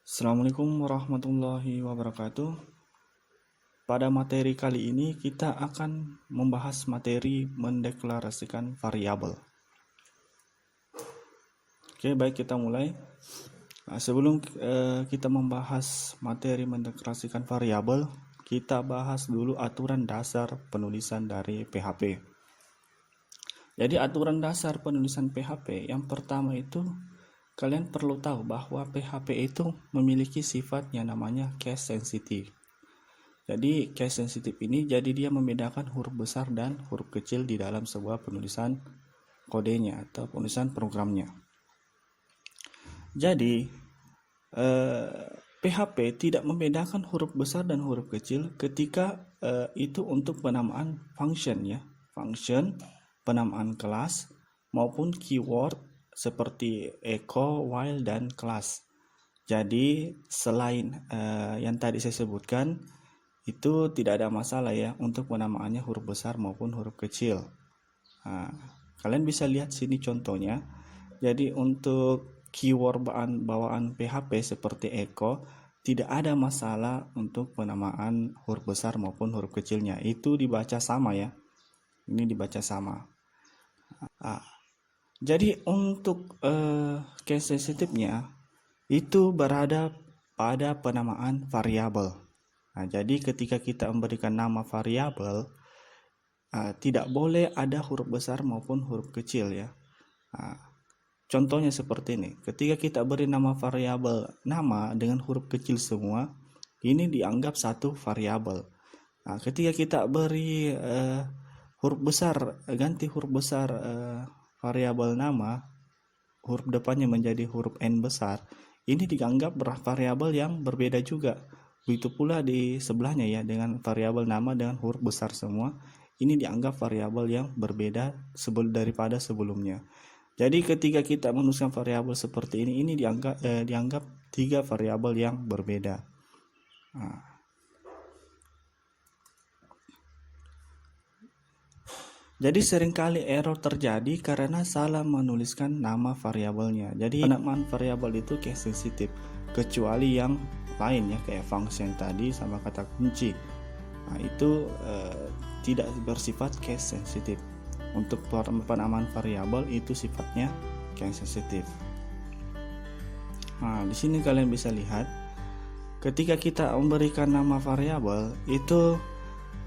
Assalamualaikum warahmatullahi wabarakatuh. Pada materi kali ini kita akan membahas materi mendeklarasikan variabel. Oke, baik, kita mulai. Sebelum kita membahas materi mendeklarasikan variabel, kita bahas dulu aturan dasar penulisan dari PHP. Jadi aturan dasar penulisan PHP yang pertama itu, kalian perlu tahu bahwa PHP itu memiliki sifatnya namanya case sensitive. Jadi case sensitive ini dia membedakan huruf besar dan huruf kecil di dalam sebuah penulisan kodenya atau penulisan programnya. Jadi PHP tidak membedakan huruf besar dan huruf kecil ketika itu untuk penamaan function ya, function, penamaan kelas maupun keyword seperti echo, while, dan class. Jadi selain yang tadi saya sebutkan, itu tidak ada masalah ya untuk penamaannya huruf besar maupun huruf kecil. Kalian bisa lihat sini contohnya. Jadi untuk keyword bawaan PHP seperti echo, tidak ada masalah untuk penamaan huruf besar maupun huruf kecilnya. Itu dibaca sama ya. Ini dibaca sama. Jadi untuk case sensitive-nya itu berada pada penamaan variabel. Jadi ketika kita memberikan nama variabel, tidak boleh ada huruf besar maupun huruf kecil ya. Contohnya seperti ini. Ketika kita beri nama variabel nama dengan huruf kecil semua, ini dianggap satu variabel. Ketika kita beri huruf besar, ganti huruf besar variabel nama, huruf depannya menjadi huruf N besar, ini dianggap variabel yang berbeda juga. Begitu pula di sebelahnya ya, dengan variabel nama dengan huruf besar semua, ini dianggap variabel yang berbeda daripada sebelumnya. Jadi ketika kita menuliskan variabel seperti ini dianggap tiga variabel yang berbeda. Jadi seringkali error terjadi karena salah menuliskan nama variabelnya. Jadi penamaan variabel itu case sensitive, kecuali yang lain ya, kayak function tadi sama kata kunci. Itu tidak bersifat case sensitive. Untuk penamaan variabel itu sifatnya case sensitive. Di sini kalian bisa lihat, ketika kita memberikan nama variabel itu,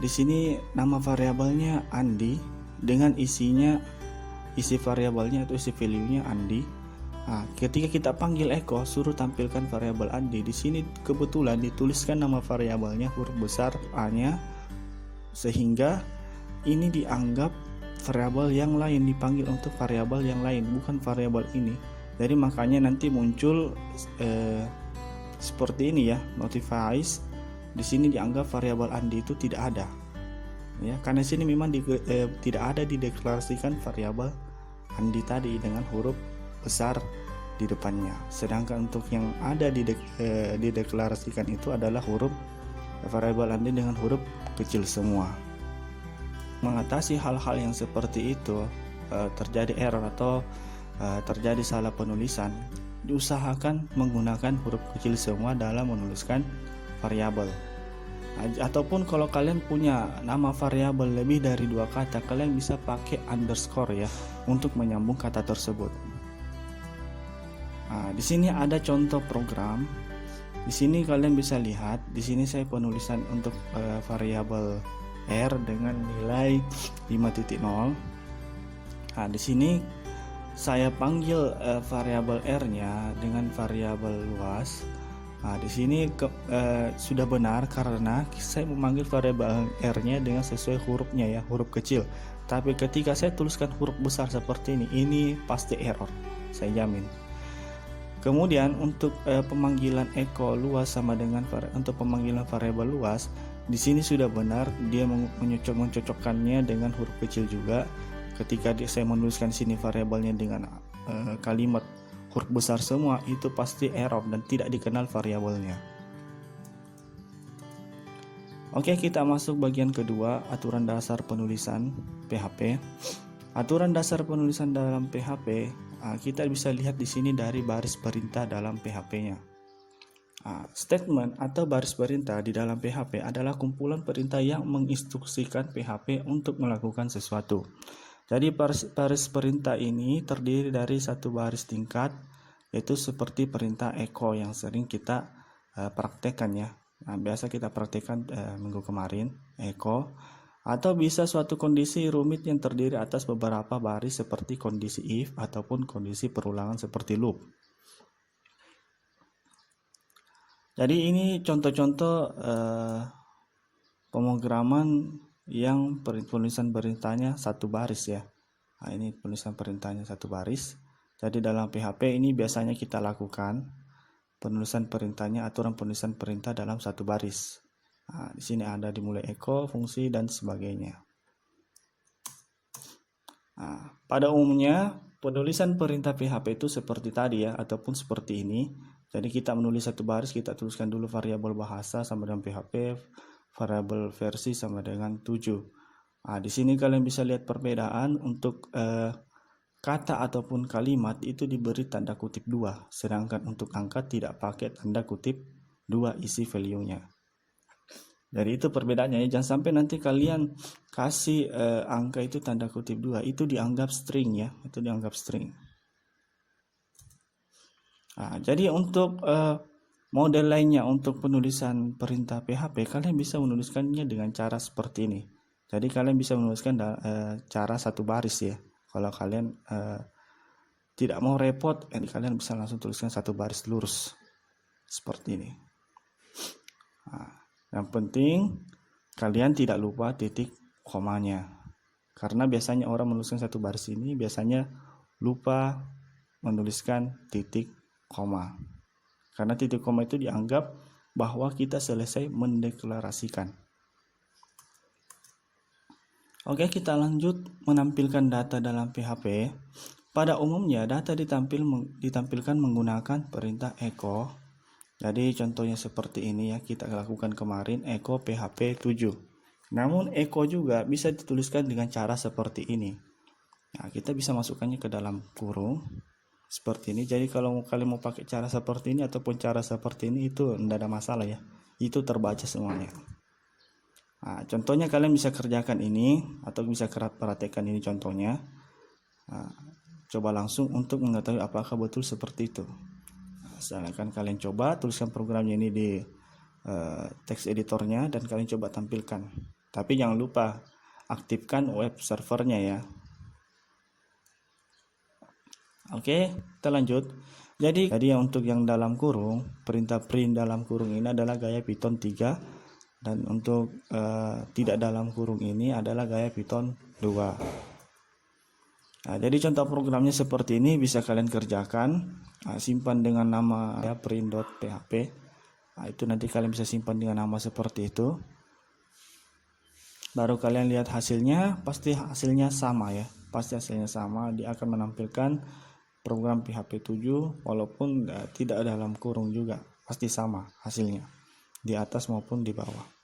di sini nama variabelnya Andi dengan isi variabelnya itu isi value-nya Andi. Ketika kita panggil echo suruh tampilkan variabel Andi, di sini kebetulan dituliskan nama variabelnya huruf besar A-nya, sehingga ini dianggap variabel yang lain, dipanggil untuk variabel yang lain, bukan variabel ini. Jadi makanya nanti muncul seperti ini ya, notifies. Di sini dianggap variabel Andi itu tidak ada. Ya, karena sini memang tidak ada dideklarasikan variabel Andi tadi dengan huruf besar di depannya. Sedangkan untuk yang ada dideklarasikan itu adalah huruf variabel Andi dengan huruf kecil semua. Mengatasi hal-hal yang seperti itu, terjadi error atau terjadi salah penulisan, diusahakan menggunakan huruf kecil semua dalam menuliskan variabel. Ataupun kalau kalian punya nama variabel lebih dari 2 kata, kalian bisa pakai underscore ya untuk menyambung kata tersebut. Di sini ada contoh program. Di sini kalian bisa lihat, di sini saya penulisan untuk variabel R dengan nilai 5.0. Di sini saya panggil variabel R-nya dengan variabel luas. Di sini sudah benar karena saya memanggil variabel R-nya dengan sesuai hurufnya ya, huruf kecil. Tapi ketika saya tuliskan huruf besar seperti ini pasti error, saya jamin. Kemudian untuk pemanggilan echo luas sama dengan untuk pemanggilan variabel luas, di sini sudah benar dia mencocokkannya dengan huruf kecil juga. Ketika saya menuliskan sini variabelnya dengan kalimat huruf besar semua, itu pasti error dan tidak dikenal variabelnya. Oke, kita masuk bagian kedua, aturan dasar penulisan PHP. Aturan dasar penulisan dalam PHP, kita bisa lihat di sini dari baris perintah dalam PHP-nya. Statement atau baris perintah di dalam PHP adalah kumpulan perintah yang menginstruksikan PHP untuk melakukan sesuatu. Jadi baris perintah ini terdiri dari satu baris tingkat, yaitu seperti perintah echo yang sering kita praktekkan ya. Biasa kita praktekkan minggu kemarin, echo. Atau bisa suatu kondisi rumit yang terdiri atas beberapa baris seperti kondisi if ataupun kondisi perulangan seperti loop. Jadi ini contoh-contoh pemrograman yang penulisan perintahnya satu baris ya. Ini penulisan perintahnya satu baris. Jadi dalam PHP ini biasanya kita lakukan penulisan perintahnya, aturan penulisan perintah dalam satu baris. Di sini ada dimulai echo, fungsi dan sebagainya. Pada umumnya penulisan perintah PHP itu seperti tadi ya, ataupun seperti ini. Jadi kita menulis satu baris, kita tuliskan dulu variabel bahasa sama dengan PHP, variabel versi sama dengan 7. Di sini kalian bisa lihat perbedaan untuk kata ataupun kalimat itu diberi tanda kutip 2, sedangkan untuk angka tidak pakai tanda kutip 2 isi value-nya. Jadi itu perbedaannya ya. Jangan sampai nanti kalian kasih angka itu tanda kutip 2, itu dianggap string ya, itu dianggap string. Jadi untuk model lainnya untuk penulisan perintah PHP, kalian bisa menuliskannya dengan cara seperti ini. Jadi kalian bisa menuliskan cara satu baris ya. Kalau kalian tidak mau repot, kalian bisa langsung tuliskan satu baris lurus seperti ini. Yang penting kalian tidak lupa titik komanya, karena biasanya orang menuliskan satu baris ini biasanya lupa menuliskan titik koma, karena titik koma itu dianggap bahwa kita selesai mendeklarasikan. Oke, kita lanjut menampilkan data dalam PHP. Pada umumnya data ditampilkan menggunakan perintah echo. Jadi contohnya seperti ini ya, kita lakukan kemarin echo PHP 7. Namun echo juga bisa dituliskan dengan cara seperti ini. Kita bisa masukkannya ke dalam kurung seperti ini. Jadi kalau kalian mau pakai cara seperti ini ataupun cara seperti ini, itu tidak ada masalah ya, itu terbaca semuanya. Contohnya kalian bisa kerjakan ini atau bisa perhatikan ini contohnya. Coba langsung untuk mengetahui apakah betul seperti itu. Silakan kalian coba tuliskan programnya ini di text editornya dan kalian coba tampilkan. Tapi jangan lupa aktifkan web servernya ya. Oke, kita lanjut. Jadi untuk yang dalam kurung, perintah print dalam kurung ini adalah gaya Python 3, dan untuk tidak dalam kurung ini adalah gaya Python 2. Jadi contoh programnya seperti ini bisa kalian kerjakan. Simpan dengan nama ya, print.php. Itu nanti kalian bisa simpan dengan nama seperti itu. Baru kalian lihat hasilnya, pasti hasilnya sama ya. Pasti hasilnya sama, dia akan menampilkan program PHP 7 walaupun tidak dalam kurung juga, pasti sama hasilnya di atas maupun di bawah.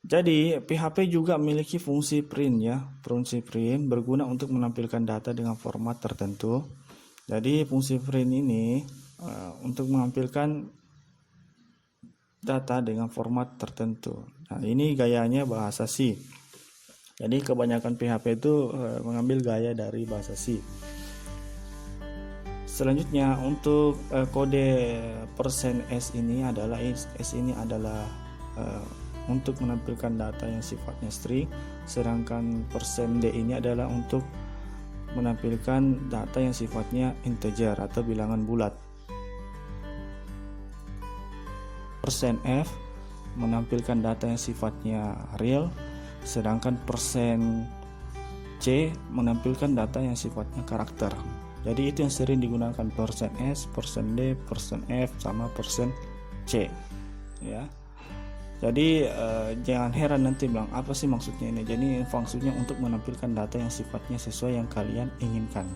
Jadi PHP juga memiliki fungsi print ya. Fungsi print berguna untuk menampilkan data dengan format tertentu. Jadi fungsi print ini untuk menampilkan data dengan format tertentu. Ini gayanya bahasa C. Jadi kebanyakan PHP itu mengambil gaya dari bahasa C. Selanjutnya untuk kode %s ini adalah untuk menampilkan data yang sifatnya string, sedangkan %d ini adalah untuk menampilkan data yang sifatnya integer atau bilangan bulat. %f menampilkan data yang sifatnya real, sedangkan %c menampilkan data yang sifatnya karakter. Jadi itu yang sering digunakan %s, %d, %f sama %c ya. Jadi jangan heran nanti bilang apa sih maksudnya ini. Jadi fungsinya untuk menampilkan data yang sifatnya sesuai yang kalian inginkan.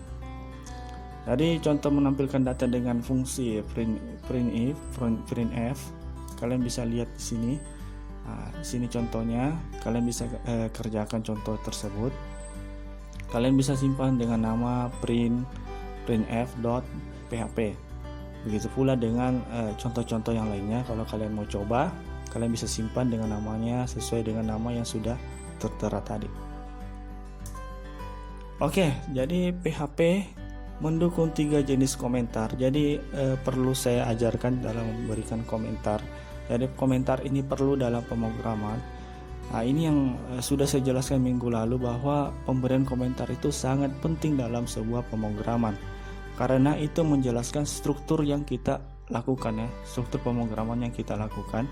Jadi contoh menampilkan data dengan fungsi printf, kalian bisa lihat di sini. Di sini contohnya, kalian bisa kerjakan contoh tersebut. Kalian bisa simpan dengan nama printf.php. Begitu pula dengan contoh-contoh yang lainnya. Kalau kalian mau coba, kalian bisa simpan dengan namanya sesuai dengan nama yang sudah tertera tadi. Oke, jadi PHP mendukung 3 jenis komentar. Jadi perlu saya ajarkan dalam memberikan komentar. Jadi komentar ini perlu dalam pemrograman. Nah, ini yang sudah saya jelaskan minggu lalu, bahwa pemberian komentar itu sangat penting dalam sebuah pemrograman, karena itu menjelaskan struktur yang kita lakukan ya, struktur pemrograman yang kita lakukan,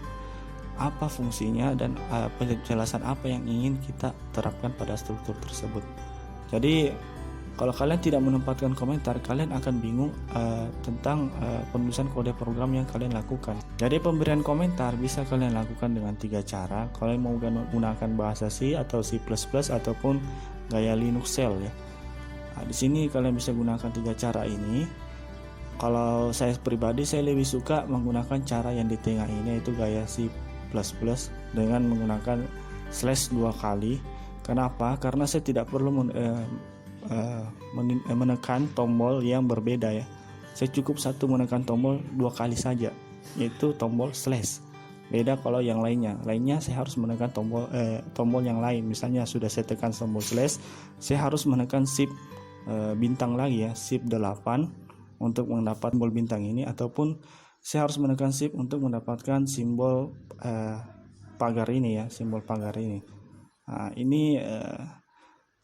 apa fungsinya, dan penjelasan apa yang ingin kita terapkan pada struktur tersebut. Jadi kalau kalian tidak menempatkan komentar, kalian akan bingung tentang penulisan kode program yang kalian lakukan. Jadi pemberian komentar bisa kalian lakukan dengan 3 cara. Kalian mau menggunakan bahasa C atau C++ ataupun gaya Linux Shell ya. Nah, di sini kalian bisa gunakan 3 cara ini. Kalau saya pribadi, saya lebih suka menggunakan cara yang di tengah ini, yaitu gaya C++ dengan menggunakan slash 2 kali. Kenapa? Karena saya tidak perlu menekan tombol yang berbeda ya. Saya cukup menekan tombol 2 kali saja, yaitu tombol slash. Beda kalau yang lainnya saya harus menekan tombol yang lain. Misalnya sudah saya tekan tombol slash, saya harus menekan shift bintang lagi ya, shift 8 untuk mendapat simbol bintang ini, ataupun saya harus menekan shift untuk mendapatkan simbol pagar ini ya, simbol pagar ini. Nah, ini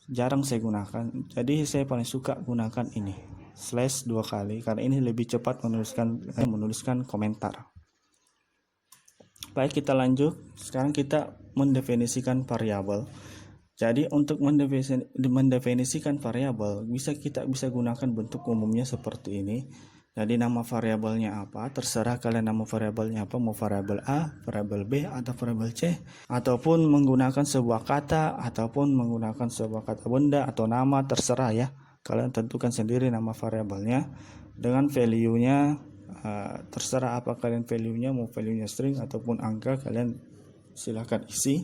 jarang saya gunakan, jadi saya paling suka gunakan ini slash 2 kali, karena ini lebih cepat menuliskan komentar. Baik, kita lanjut. Sekarang kita mendefinisikan variabel. Jadi untuk mendefinisikan variabel, kita bisa gunakan bentuk umumnya seperti ini. Jadi nama variabelnya apa, terserah kalian nama variabelnya apa, mau variabel A, variabel B, atau variabel C, ataupun menggunakan sebuah kata, ataupun menggunakan sebuah kata benda atau nama, terserah ya. Kalian tentukan sendiri nama variabelnya dengan value-nya, terserah apa kalian value-nya, mau value-nya string ataupun angka, kalian silahkan isi.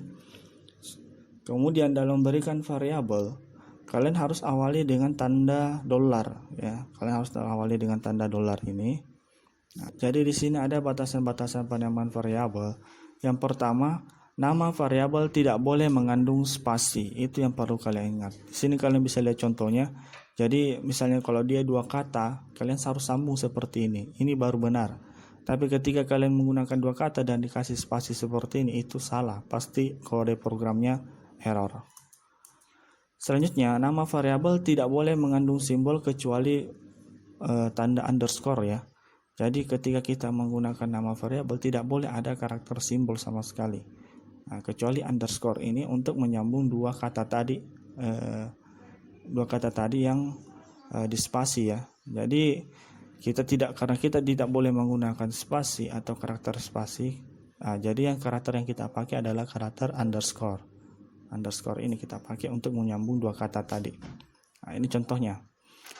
Kemudian dalam memberikan variabel, kalian harus awali dengan tanda dolar ya. Kalian harus awali dengan tanda dolar ini. Nah, jadi di sini ada batasan-batasan penamaan variabel. Yang pertama, nama variabel tidak boleh mengandung spasi. Itu yang perlu kalian ingat. Di sini kalian bisa lihat contohnya. Jadi misalnya kalau dia 2 kata, kalian harus sambung seperti ini. Ini baru benar. Tapi ketika kalian menggunakan 2 kata dan dikasih spasi seperti ini, itu salah. Pasti kode programnya error. Selanjutnya, nama variabel tidak boleh mengandung simbol kecuali tanda underscore ya. Jadi ketika kita menggunakan nama variabel, tidak boleh ada karakter simbol sama sekali. Nah, kecuali underscore ini untuk menyambung 2 kata tadi, 2 kata tadi yang di spasi ya. Jadi karena kita tidak boleh menggunakan spasi atau karakter spasi. Nah, jadi karakter yang kita pakai adalah karakter underscore. Underscore ini kita pakai untuk menyambung 2 kata tadi. Nah, ini contohnya.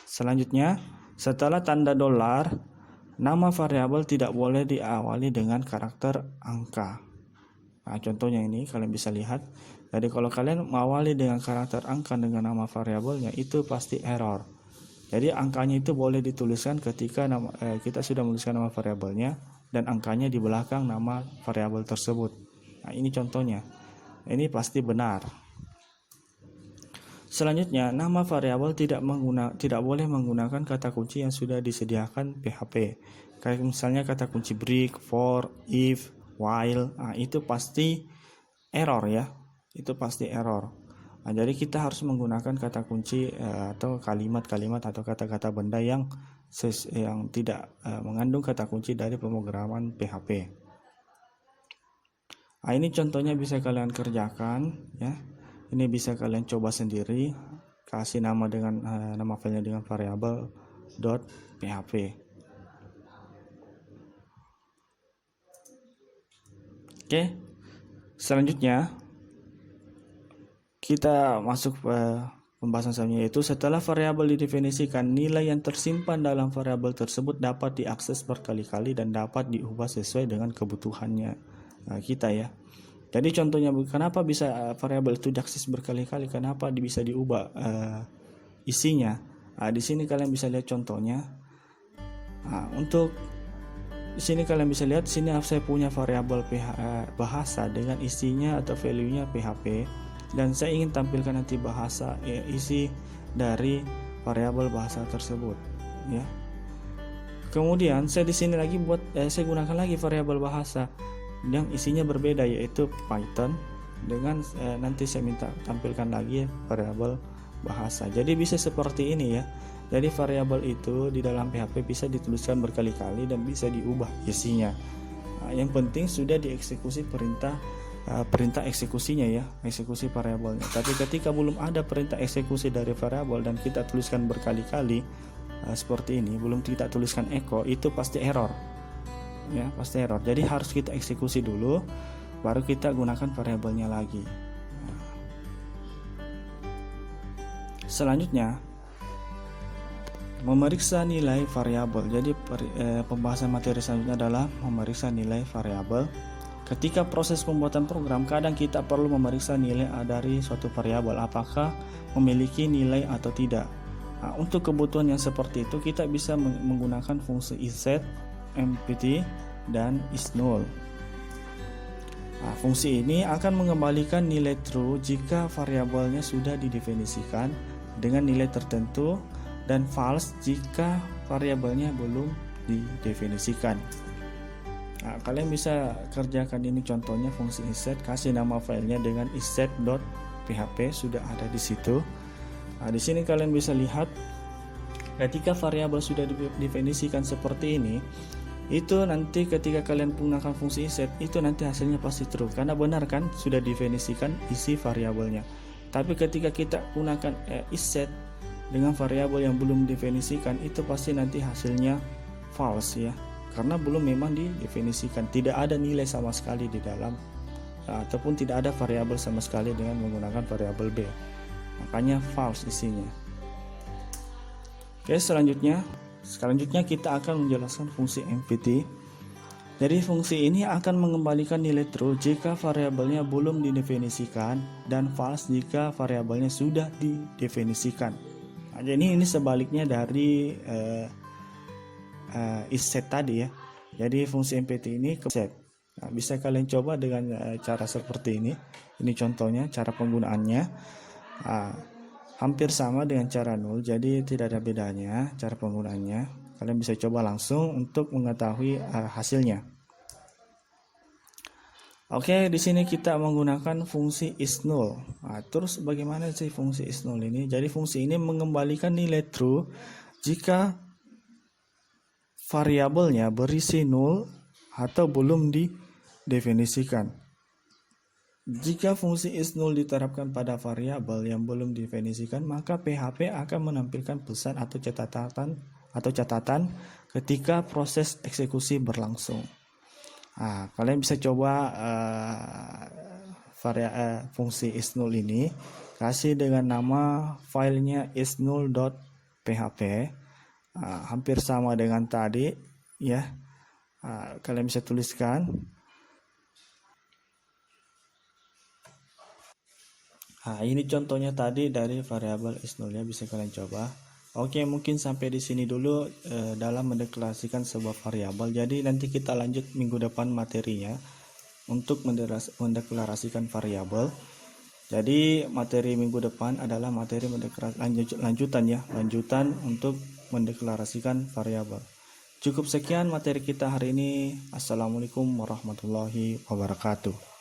Selanjutnya, setelah tanda dolar, nama variabel tidak boleh diawali dengan karakter angka. Nah, contohnya ini kalian bisa lihat. Jadi kalau kalian mengawali dengan karakter angka dengan nama variabelnya, itu pasti error. Jadi angkanya itu boleh dituliskan ketika kita sudah menuliskan nama variabelnya dan angkanya di belakang nama variabel tersebut. Nah, ini contohnya. Ini pasti benar. Selanjutnya, nama variabel tidak boleh menggunakan kata kunci yang sudah disediakan PHP. Kayak misalnya kata kunci break, for, if, while. Nah, itu pasti error ya. Itu pasti error. Nah, jadi kita harus menggunakan kata kunci atau kalimat-kalimat atau kata-kata benda yang tidak mengandung kata kunci dari pemrograman PHP. Nah, ini contohnya bisa kalian kerjakan ya. Ini bisa kalian coba sendiri, kasih nama dengan nama filenya dengan variabel .php. Oke. Selanjutnya kita masuk pembahasan selanjutnya, yaitu setelah variabel didefinisikan, nilai yang tersimpan dalam variabel tersebut dapat diakses berkali-kali dan dapat diubah sesuai dengan kebutuhannya kita ya. Jadi contohnya, kenapa bisa variabel itu diakses berkali-kali, kenapa bisa diubah isinya. Di sini kalian bisa lihat contohnya. Nah, untuk di sini kalian bisa lihat, sini saya punya variabel bahasa dengan isinya atau value-nya PHP, dan saya ingin tampilkan nanti bahasa isi dari variabel bahasa tersebut, ya. Kemudian saya di sini lagi saya gunakan lagi variabel bahasa yang isinya berbeda, yaitu Python, dengan nanti saya minta tampilkan lagi variabel bahasa. Jadi bisa seperti ini ya. Jadi variabel itu di dalam PHP bisa dituliskan berkali-kali dan bisa diubah isinya. Nah, yang penting sudah dieksekusi perintah eksekusinya ya, eksekusi variabelnya. Tapi ketika belum ada perintah eksekusi dari variabel dan kita tuliskan berkali-kali seperti ini, belum kita tuliskan echo, itu pasti error. Ya, pasti error. Jadi harus kita eksekusi dulu, baru kita gunakan variabelnya lagi. Selanjutnya, memeriksa nilai variabel. Jadi pembahasan materi selanjutnya adalah memeriksa nilai variabel. Ketika proses pembuatan program, kadang kita perlu memeriksa nilai dari suatu variabel apakah memiliki nilai atau tidak. Nah, untuk kebutuhan yang seperti itu kita bisa menggunakan fungsi isset, empty, dan isNull. Nah, fungsi ini akan mengembalikan nilai true jika variabelnya sudah didefinisikan dengan nilai tertentu, dan false jika variabelnya belum didefinisikan. Nah, kalian bisa kerjakan ini, contohnya fungsi isset, kasih nama filenya dengan isset.php, sudah ada di situ. Nah, di sini kalian bisa lihat ketika variabel sudah didefinisikan seperti ini, itu nanti ketika kalian menggunakan fungsi isset, itu nanti hasilnya pasti true karena benar kan, sudah definisikan isi variabelnya. Tapi ketika kita gunakan isset dengan variabel yang belum didefinisikan, itu pasti nanti hasilnya false ya, karena belum memang didefinisikan, tidak ada nilai sama sekali di dalam, ataupun tidak ada variabel sama sekali dengan menggunakan variabel B, makanya false isinya. Oke, selanjutnya kita akan menjelaskan fungsi empty. Jadi fungsi ini akan mengembalikan nilai true jika variabelnya belum didefinisikan dan false jika variabelnya sudah didefinisikan. Nah, jadi ini sebaliknya dari isset tadi ya. Jadi fungsi empty ini ke set. Nah, bisa kalian coba dengan cara seperti ini. Ini contohnya cara penggunaannya. Hampir sama dengan cara null, jadi tidak ada bedanya cara penggunaannya. Kalian bisa coba langsung untuk mengetahui hasilnya. Oke, di sini kita menggunakan fungsi isNull. Nah, terus bagaimana sih fungsi isNull ini? Jadi fungsi ini mengembalikan nilai true jika variabelnya berisi null atau belum didefinisikan. Jika fungsi isNull diterapkan pada variabel yang belum didefinisikan, maka PHP akan menampilkan pesan atau catatan ketika proses eksekusi berlangsung. Nah, kalian bisa coba fungsi isNull ini, kasih dengan nama filenya isNull.php, hampir sama dengan tadi ya. Kalian bisa tuliskan. Ini contohnya tadi dari variabel isNull ya, bisa kalian coba. Oke, mungkin sampai di sini dulu dalam mendeklarasikan sebuah variabel. Jadi nanti kita lanjut minggu depan materinya untuk mendeklarasikan variabel. Jadi materi minggu depan adalah materi lanjutan untuk mendeklarasikan variabel. Cukup sekian materi kita hari ini. Assalamualaikum warahmatullahi wabarakatuh.